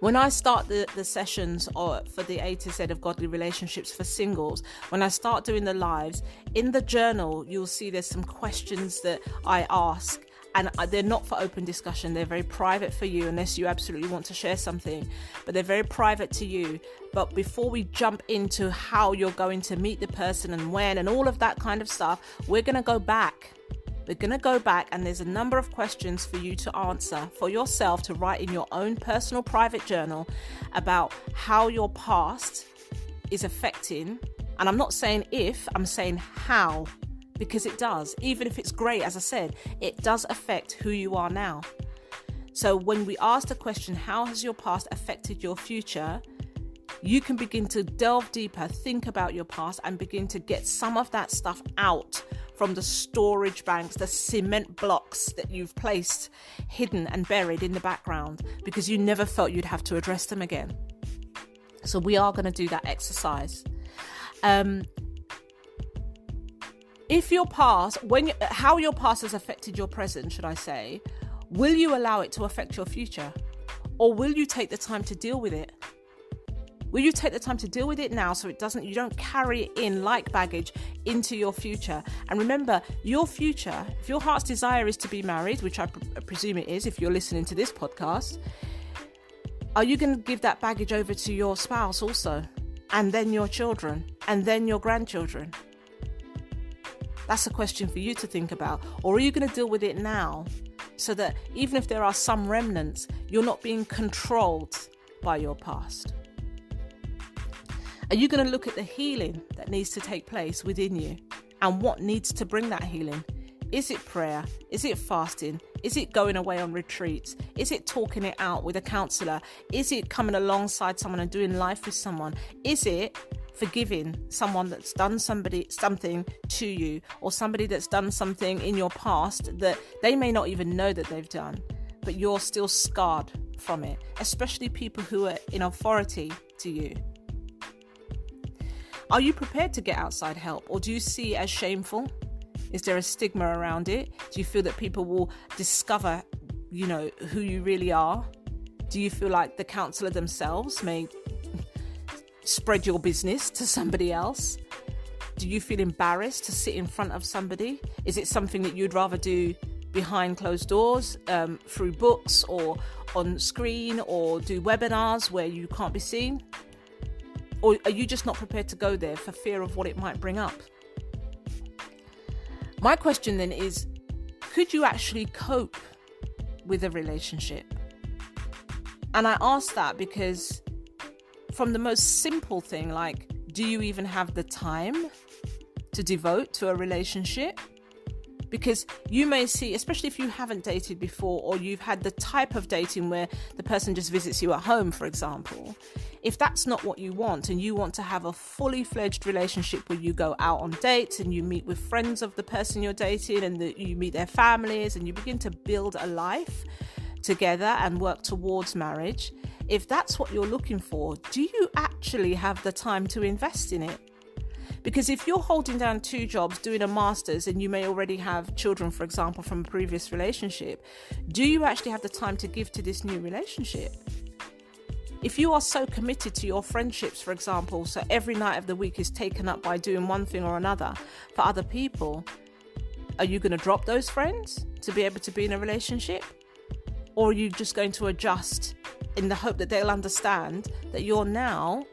When I start the sessions for the A to Z of godly relationships for singles, when I start doing the lives, in the journal, you'll see there's some questions that I ask. And they're not for open discussion. They're very private for you unless you absolutely want to share something. But they're very private to you. But before we jump into how you're going to meet the person and when and all of that kind of stuff, we're going to go back. We're going to go back and there's a number of questions for you to answer for yourself to write in your own personal private journal about how your past is affecting. And I'm not saying if, I'm saying how. Because it does. Even if it's great, as I said, it does affect who you are now. So when we ask the question, how has your past affected your future? You can begin to delve deeper, think about your past and begin to get some of that stuff out from the storage banks, the cement blocks that you've placed hidden and buried in the background because you never felt you'd have to address them again. So we are going to do that exercise. If your past, how your past has affected your present, should I say, will you allow it to affect your future? Or will you take the time to deal with it? Will you take the time to deal with it now so you don't carry it in like baggage into your future? And remember, your future, if your heart's desire is to be married, which I presume it is if you're listening to this podcast, are you going to give that baggage over to your spouse also? And then your children? And then your grandchildren? That's a question for you to think about. Or are you going to deal with it now so that even if there are some remnants, you're not being controlled by your past? Are you going to look at the healing that needs to take place within you and what needs to bring that healing? Is it prayer? Is it fasting? Is it going away on retreats? Is it talking it out with a counsellor? Is it coming alongside someone and doing life with someone? Is it forgiving someone that's done something to you, or somebody that's done something in your past that they may not even know that they've done, but you're still scarred from it, especially people who are in authority to you? Are you prepared to get outside help, or do you see it as shameful? Is there a stigma around it? Do you feel that people will discover, who you really are? Do you feel like the counsellor themselves may spread your business to somebody else? Do you feel embarrassed to sit in front of somebody? Is it something that you'd rather do behind closed doors, through books or on screen, or do webinars where you can't be seen? Or are you just not prepared to go there for fear of what it might bring up? My question then is, could you actually cope with a relationship? And I ask that because from the most simple thing, like, do you even have the time to devote to a relationship? Because you may see, especially if you haven't dated before, or you've had the type of dating where the person just visits you at home, for example, if that's not what you want and you want to have a fully fledged relationship where you go out on dates and you meet with friends of the person you're dating and you meet their families and you begin to build a life together and work towards marriage, if that's what you're looking for, do you actually have the time to invest in it? Because if you're holding down 2 jobs, doing a master's, and you may already have children, for example, from a previous relationship, do you actually have the time to give to this new relationship? If you are so committed to your friendships, for example, so every night of the week is taken up by doing one thing or another for other people, are you going to drop those friends to be able to be in a relationship? Or are you just going to adjust in the hope that they'll understand that you're now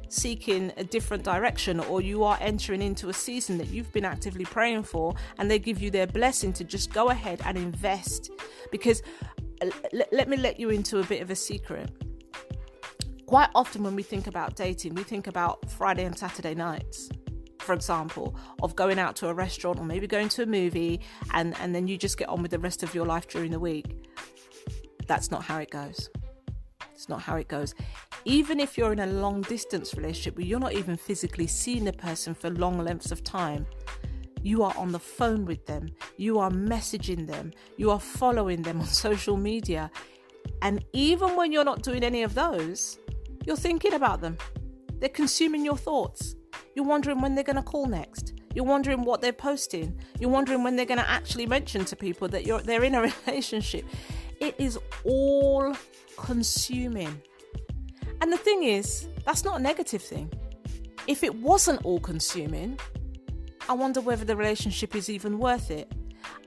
seeking a different direction, or you are entering into a season that you've been actively praying for, and they give you their blessing to just go ahead and invest? Because let me let you into a bit of a secret. Quite often when we think about dating, we think about Friday and Saturday nights. for example, of going out to a restaurant or maybe going to a movie and then you just get on with the rest of your life during the week. That's not how it goes. It's not how it goes. Even if you're in a long distance relationship where you're not even physically seeing the person for long lengths of time, you are on the phone with them, you are messaging them, you are following them on social media. And even when you're not doing any of those, you're thinking about them. They're consuming your thoughts. You're wondering when they're going to call next. You're wondering what they're posting. You're wondering when they're going to actually mention to people that they're in a relationship. It is all consuming. And the thing is, that's not a negative thing. If it wasn't all consuming, I wonder whether the relationship is even worth it.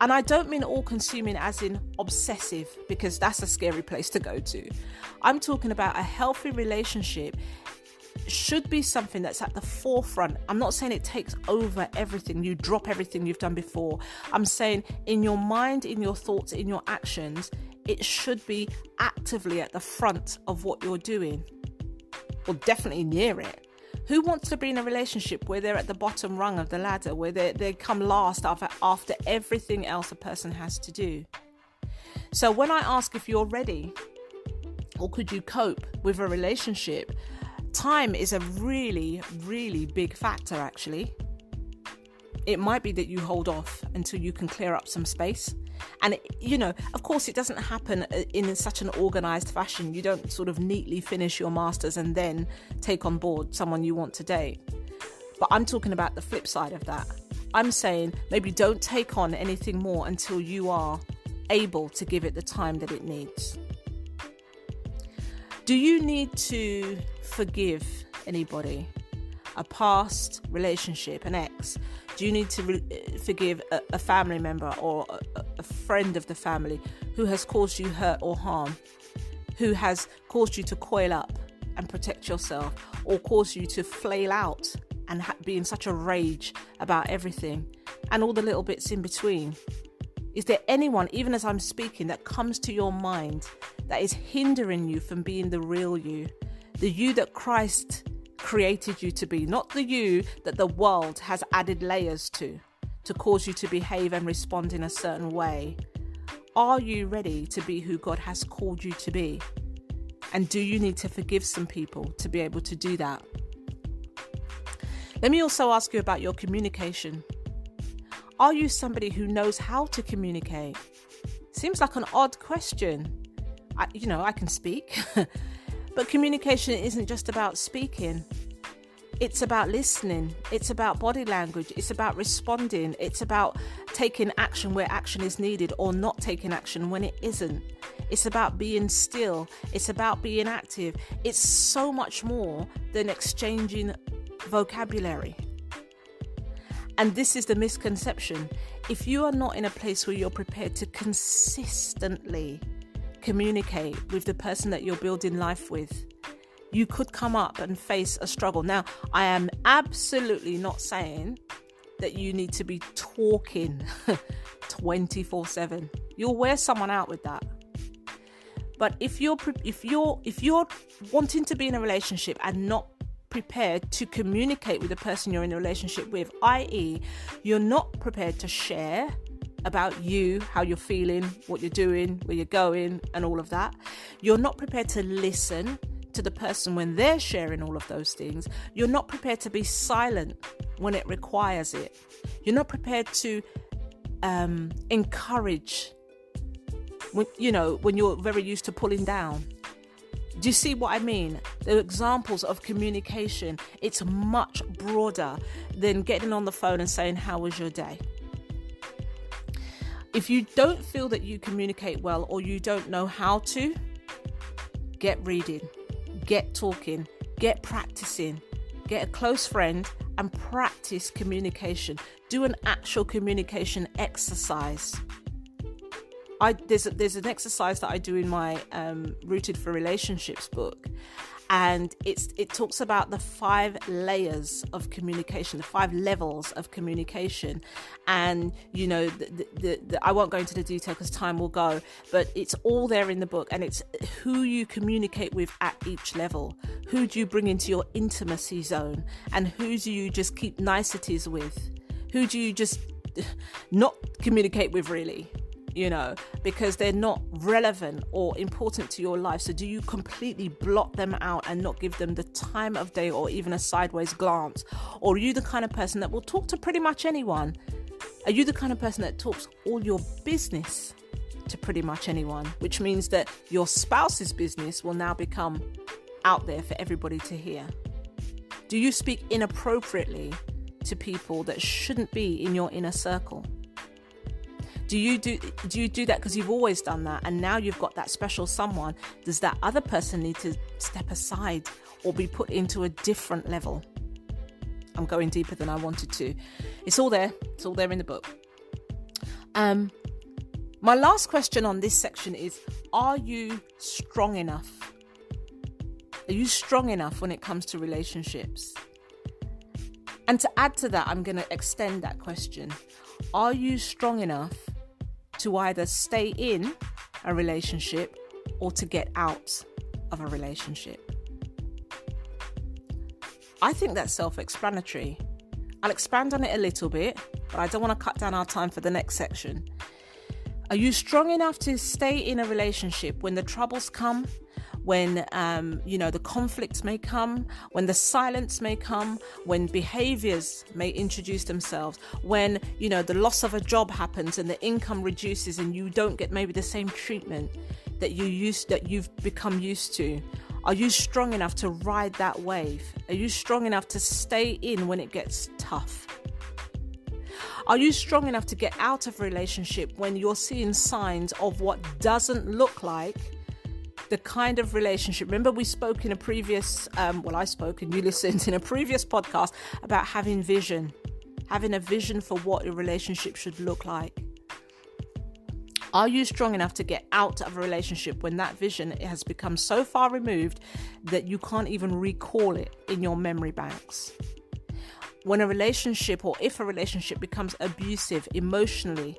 And I don't mean all consuming as in obsessive, because that's a scary place to go to. I'm talking about a healthy relationship should be something that's at the forefront. I'm not saying it takes over everything. You drop everything you've done before. I'm saying in your mind, in your thoughts, in your actions, it should be actively at the front of what you're doing, or definitely near it. Who wants to be in a relationship where they're at the bottom rung of the ladder, where they come last after everything else a person has to do? So when I ask if you're ready, or could you cope with a relationship, time is a really, really big factor, actually. It might be that you hold off until you can clear up some space. And, of course, it doesn't happen in such an organised fashion. You don't sort of neatly finish your masters and then take on board someone you want to date. But I'm talking about the flip side of that. I'm saying maybe don't take on anything more until you are able to give it the time that it needs. Do you need to forgive anybody? A past relationship, an ex? Do you need to forgive a family member or a friend of the family who has caused you hurt or harm, who has caused you to coil up and protect yourself, or caused you to flail out and be in such a rage about everything and all the little bits in between? Is there anyone, even as I'm speaking, that comes to your mind that is hindering you from being the real you, the you that Christ created you to be, not the you that the world has added layers to cause you to behave and respond in a certain way? Are you ready to be who God has called you to be? And do you need to forgive some people to be able to do that? Let me also ask you about your communication. Are you somebody who knows how to communicate? Seems like an odd question. I can speak. But communication isn't just about speaking. It's about listening. It's about body language. It's about responding. It's about taking action where action is needed, or not taking action when it isn't. It's about being still. It's about being active. It's so much more than exchanging vocabulary. And this is the misconception. If you are not in a place where you're prepared to consistently communicate with the person that you're building life with, you could come up and face a struggle. Now, I am absolutely not saying that you need to be talking 24/7. You'll wear someone out with that. But if you're wanting to be in a relationship and not prepared to communicate with the person you're in a relationship with, i.e., you're not prepared to share about you, how you're feeling, what you're doing, where you're going, and all of that. You're not prepared to listen to the person when they're sharing all of those things. You're not prepared to be silent when it requires it. You're not prepared to encourage when you're very used to pulling down. Do you see what I mean? The examples of communication, it's much broader than getting on the phone and saying, how was your day? If you don't feel that you communicate well, or you don't know how to, get reading, get talking, get practicing, get a close friend and practice communication. Do an actual communication exercise. There's an exercise that I do in my Rooted for Relationships book, and it talks about the 5 layers of communication, the 5 levels of communication. And I won't go into the detail because time will go, but it's all there in the book, and it's who you communicate with at each level, Who do you bring into your intimacy zone? And who do you just keep niceties with? Who do you just not communicate with, really? Because they're not relevant or important to your life. So do you completely blot them out and not give them the time of day or even a sideways glance? Or are you the kind of person that will talk to pretty much anyone? Are you the kind of person that talks all your business to pretty much anyone? Which means that your spouse's business will now become out there for everybody to hear. Do you speak inappropriately to people that shouldn't be in your inner circle? Do you do that because you've always done that and now you've got that special someone? Does that other person need to step aside or be put into a different level? I'm going deeper than I wanted to. It's all there. It's all there in the book. My last question on this section is, are you strong enough? Are you strong enough when it comes to relationships? And to add to that, I'm going to extend that question. Are you strong enough to either stay in a relationship or to get out of a relationship? I think that's self-explanatory. I'll expand on it a little bit, but I don't want to cut down our time for the next section. Are you strong enough to stay in a relationship when the troubles come? When, the conflicts may come, when the silence may come, when behaviors may introduce themselves, when, the loss of a job happens and the income reduces and you don't get maybe the same treatment that you've become used to. Are you strong enough to ride that wave? Are you strong enough to stay in when it gets tough? Are you strong enough to get out of a relationship when you're seeing signs of what doesn't look like the kind of relationship? Remember, we spoke in a previous, I spoke and you listened in a previous podcast about having a vision for what a relationship should look like. Are you strong enough to get out of a relationship when that vision has become so far removed that you can't even recall it in your memory banks? When a relationship, or if a relationship becomes abusive emotionally,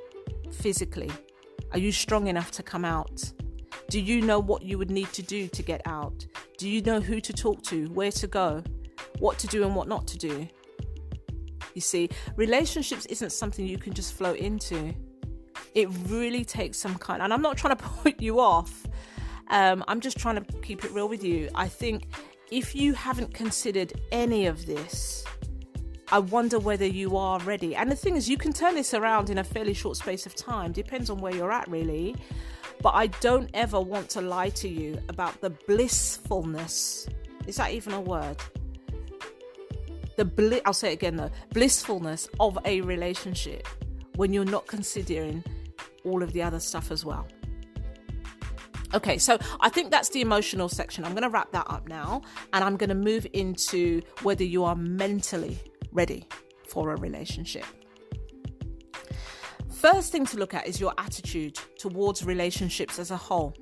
physically, are you strong enough to come out? Do you know what you would need to do to get out? Do you know who to talk to, where to go, what to do and what not to do? You see, relationships isn't something you can just float into. It really takes some kind, and I'm not trying to put you off. I'm just trying to keep it real with you. I think if you haven't considered any of this, I wonder whether you are ready. And the thing is, you can turn this around in a fairly short space of time. Depends on where you're at, really. But I don't ever want to lie to you about the blissfulness. Is that even a word? I'll say it again though. Blissfulness of a relationship when you're not considering all of the other stuff as well. Okay, so I think that's the emotional section. I'm going to wrap that up now, and I'm going to move into whether you are mentally ready for a relationship. First thing to look at is your attitude towards relationships as a whole.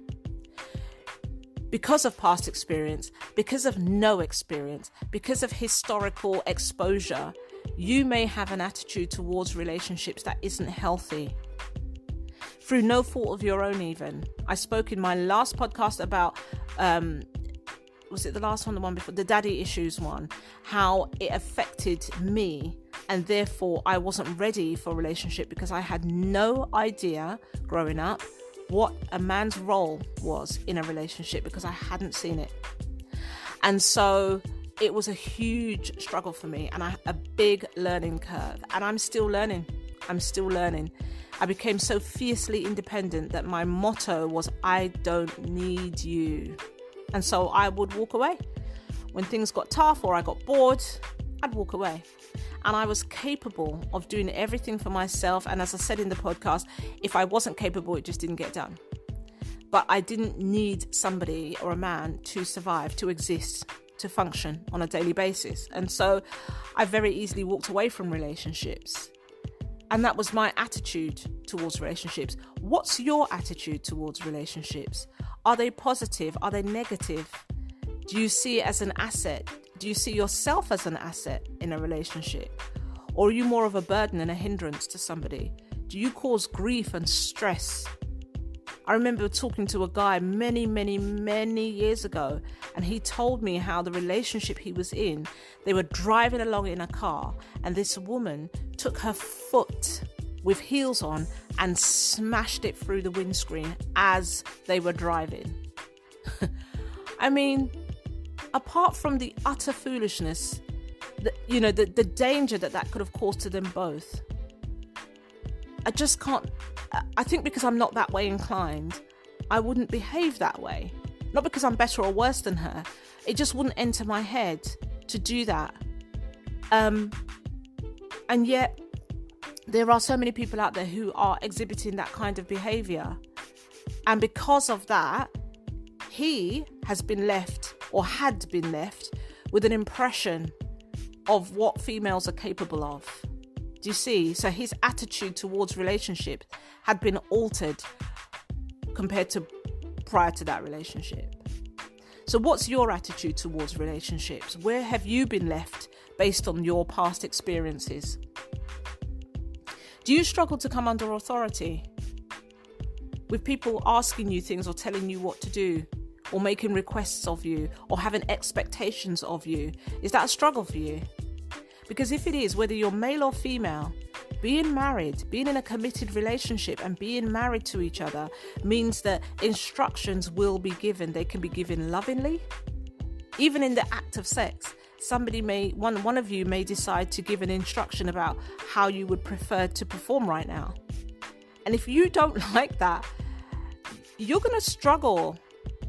Because of past experience, because of no experience, because of historical exposure, you may have an attitude towards relationships that isn't healthy. Through no fault of your own even. I spoke in my last podcast about, was it the last one, the one before, the daddy issues one, how it affected me, and therefore I wasn't ready for a relationship because I had no idea growing up what a man's role was in a relationship because I hadn't seen it. And so it was a huge struggle for me and a big learning curve. And I'm still learning. I became so fiercely independent that my motto was, I don't need you. And so I would walk away. When things got tough or I got bored, I'd walk away. And I was capable of doing everything for myself. And as I said in the podcast, if I wasn't capable, it just didn't get done. But I didn't need somebody or a man to survive, to exist, to function on a daily basis. And so I very easily walked away from relationships. And that was my attitude towards relationships. What's your attitude towards relationships? Are they positive? Are they negative? Do you see it as an asset? Do you see yourself as an asset in a relationship? Or are you more of a burden and a hindrance to somebody? Do you cause grief and stress? I remember talking to a guy many, many, many years ago, and he told me how the relationship he was in, they were driving along in a car, and this woman took her foot with heels on and smashed it through the windscreen as they were driving. I mean, apart from the utter foolishness, the danger that could have caused to them both, I just can't. I think because I'm not that way inclined, I wouldn't behave that way. Not because I'm better or worse than her. It just wouldn't enter my head to do that. And yet, there are so many people out there who are exhibiting that kind of behaviour. And because of that, he has been left, or had been left, with an impression of what females are capable of. Do you see? So his attitude towards relationship had been altered compared to prior to that relationship. So what's your attitude towards relationships? Where have you been left based on your past experiences? Do you struggle to come under authority? With people asking you things or telling you what to do, or making requests of you, or having expectations of you? Is that a struggle for you? Because if it is, whether you're male or female, being married, being in a committed relationship and being married to each other means that instructions will be given. They can be given lovingly. Even in the act of sex, one of you may decide to give an instruction about how you would prefer to perform right now. And if you don't like that, you're going to struggle.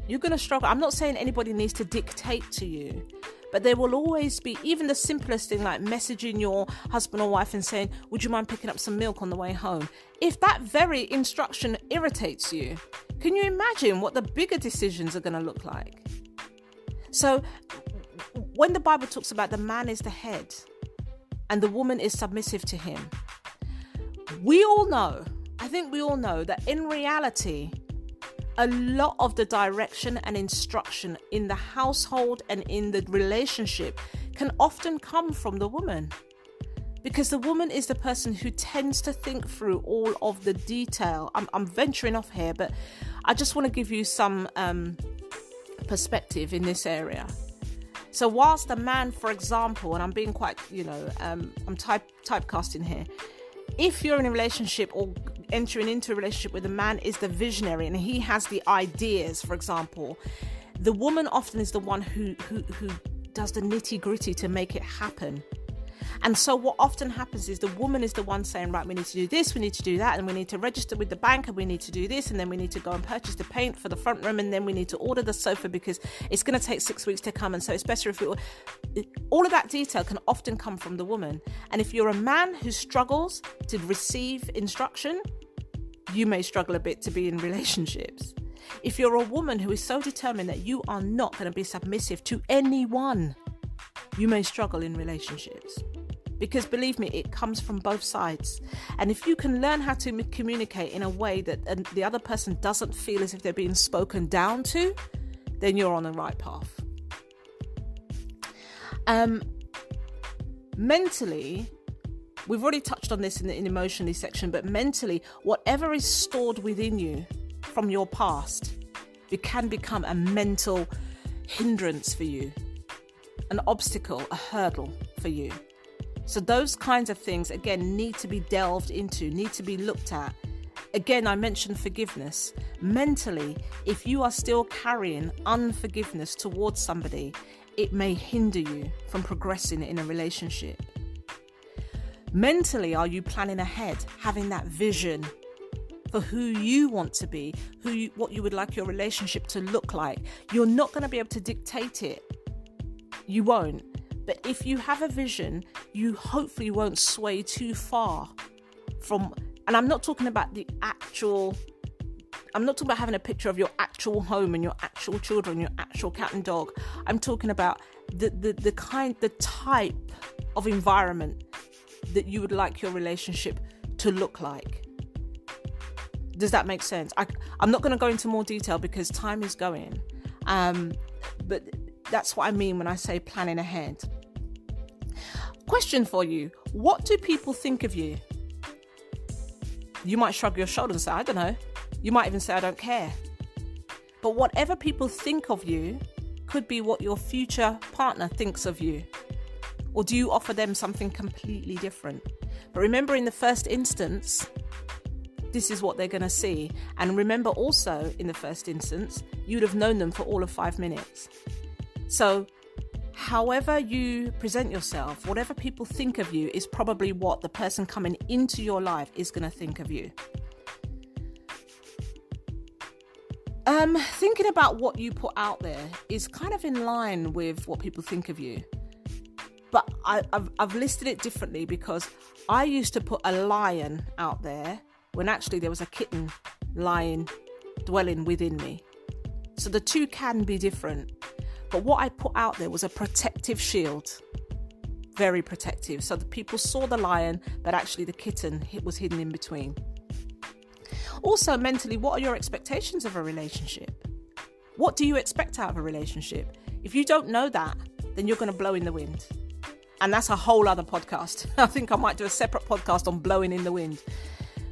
I'm not saying anybody needs to dictate to you, but there will always be, even the simplest thing like messaging your husband or wife and saying, would you mind picking up some milk on the way home? If that very instruction irritates you, can you imagine what the bigger decisions are going to look like? So when the Bible talks about the man is the head and the woman is submissive to him, I think we all know that in reality, a lot of the direction and instruction in the household and in the relationship can often come from the woman, because the woman is the person who tends to think through all of the detail. I'm venturing off here, but I just want to give you some perspective in this area. So whilst the man, for example, and I'm being quite, I'm typecasting here, if you're in a relationship or entering into a relationship where the man is the visionary and he has the ideas, for example, the woman often is the one who does the nitty-gritty to make it happen. And so what often happens is the woman is the one saying, right, we need to do this, we need to do that, and we need to register with the bank, and we need to do this, and then we need to go and purchase the paint for the front room, and then we need to order the sofa because it's going to take 6 weeks to come, and so it's better if all of that detail can often come from the woman. And if you're a man who struggles to receive instruction, you may struggle a bit to be in relationships. If you're a woman who is so determined that you are not going to be submissive to anyone, you may struggle in relationships. Because believe me, it comes from both sides. And if you can learn how to communicate in a way that the other person doesn't feel as if they're being spoken down to, then you're on the right path. Mentally, we've already touched on this in the emotionally section, but mentally, whatever is stored within you from your past, it can become a mental hindrance for you, an obstacle, a hurdle for you. So those kinds of things, again, need to be delved into, need to be looked at. Again, I mentioned forgiveness. Mentally, if you are still carrying unforgiveness towards somebody, it may hinder you from progressing in a relationship. Mentally, are you planning ahead, having that vision for who you want to be, what you would like your relationship to look like? You're not going to be able to dictate it. You won't. But if you have a vision, you hopefully won't sway too far from, and I'm not talking about having a picture of your actual home and your actual children, your actual cat and dog. I'm talking about the type of environment that you would like your relationship to look like. Does that make sense? I'm not going to go into more detail because time is going. But that's what I mean when I say planning ahead. Question for you. What do people think of you? You might shrug your shoulders and say, I don't know. You might even say, I don't care. But whatever people think of you could be what your future partner thinks of you. Or do you offer them something completely different? But remember, in the first instance, this is what they're going to see. And remember also, in the first instance, you'd have known them for all of 5 minutes. So however you present yourself, whatever people think of you is probably what the person coming into your life is going to think of you. Thinking about what you put out there is kind of in line with what people think of you. But I've listed it differently because I used to put a lion out there when actually there was a kitten lying, dwelling within me. So the two can be different. But what I put out there was a protective shield. Very protective. So the people saw the lion, but actually the kitten was hidden in between. Also, mentally, what are your expectations of a relationship? What do you expect out of a relationship? If you don't know that, then you're going to blow in the wind. And that's a whole other podcast. I think I might do a separate podcast on blowing in the wind.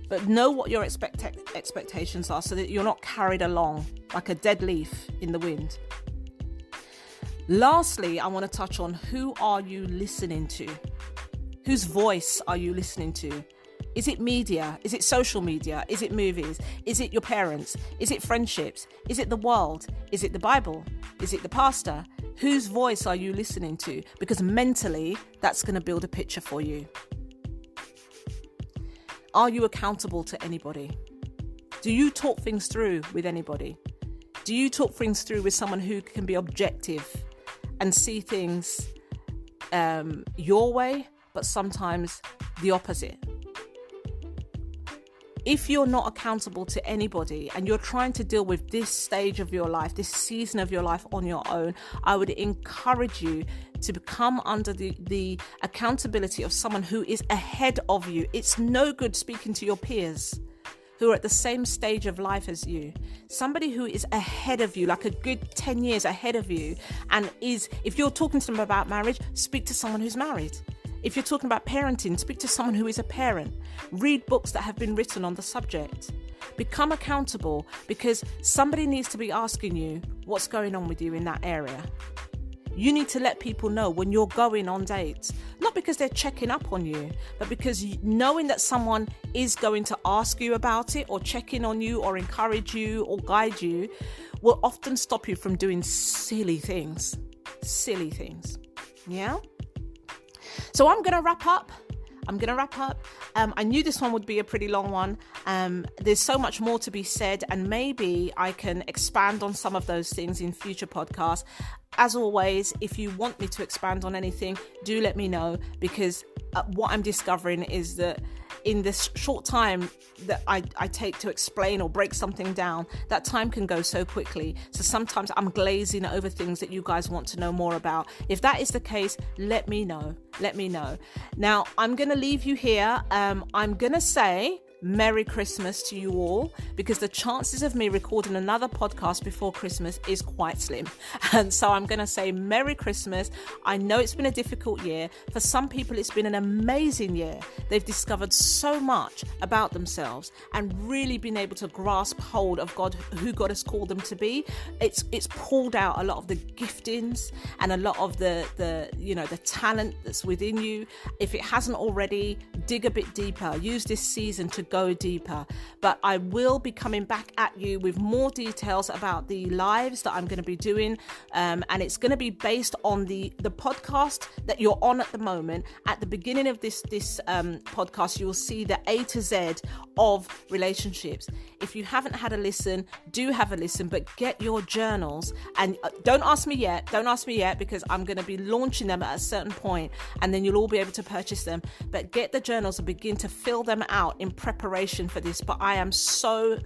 But know what your expectations are so that you're not carried along like a dead leaf in the wind. Lastly, I want to touch on, who are you listening to? Whose voice are you listening to? Is it media? Is it social media? Is it movies? Is it your parents? Is it friendships? Is it the world? Is it the Bible? Is it the pastor? Whose voice are you listening to? Because mentally, that's going to build a picture for you. Are you accountable to anybody? Do you talk things through with anybody? Do you talk things through with someone who can be objective and see things your way, but sometimes the opposite? If you're not accountable to anybody and you're trying to deal with this stage of your life, this season of your life on your own, I would encourage you to become under the accountability of someone who is ahead of you. It's no good speaking to your peers who are at the same stage of life as you. Somebody who is ahead of you, like a good 10 years ahead of you, and if you're talking to them about marriage, speak to someone who's married. If you're talking about parenting, speak to someone who is a parent. Read books that have been written on the subject. Become accountable, because somebody needs to be asking you what's going on with you in that area. You need to let people know when you're going on dates, not because they're checking up on you, but because knowing that someone is going to ask you about it or check in on you or encourage you or guide you will often stop you from doing silly things. Yeah? So I'm going to wrap up. I knew this one would be a pretty long one. There's so much more to be said, and maybe I can expand on some of those things in future podcasts. As always, if you want me to expand on anything, do let me know, because what I'm discovering is that in this short time that I take to explain or break something down, that time can go so quickly. So sometimes I'm glazing over things that you guys want to know more about. If that is the case, let me know. Now, I'm going to leave you here. I'm going to say Merry Christmas to you all, because the chances of me recording another podcast before Christmas is quite slim. And so I'm going to say Merry Christmas. I know it's been a difficult year. For some people, it's been an amazing year. They've discovered so much about themselves and really been able to grasp hold of God, who God has called them to be. It's pulled out a lot of the giftings and a lot of the talent that's within you. If it hasn't already, dig a bit deeper. Use this season to go deeper. But I will be coming back at you with more details about the lives that I'm going to be doing, and it's going to be based on the podcast that you're on at the moment. At the beginning of this podcast, you will see the A to Z of relationships. If you haven't had a listen, do have a listen, but get your journals, and don't ask me yet because I'm going to be launching them at a certain point, and then you'll all be able to purchase them. But get the journals and begin to fill them out in preparation for this. But I am so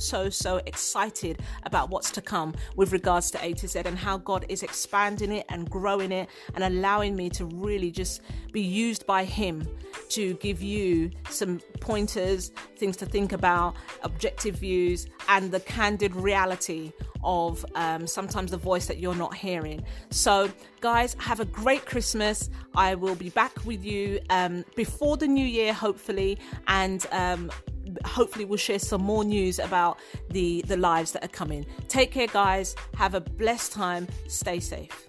excited about what's to come with regards to A to Z, and how God is expanding it and growing it and allowing me to really just be used by Him to give you some pointers, things to think about, objective views, and the candid reality of sometimes the voice that you're not hearing. So guys, have a great Christmas. I will be back with you before the new year, hopefully, and hopefully we'll share some more news about the lives that are coming. Take care, guys. Have a blessed time. Stay safe.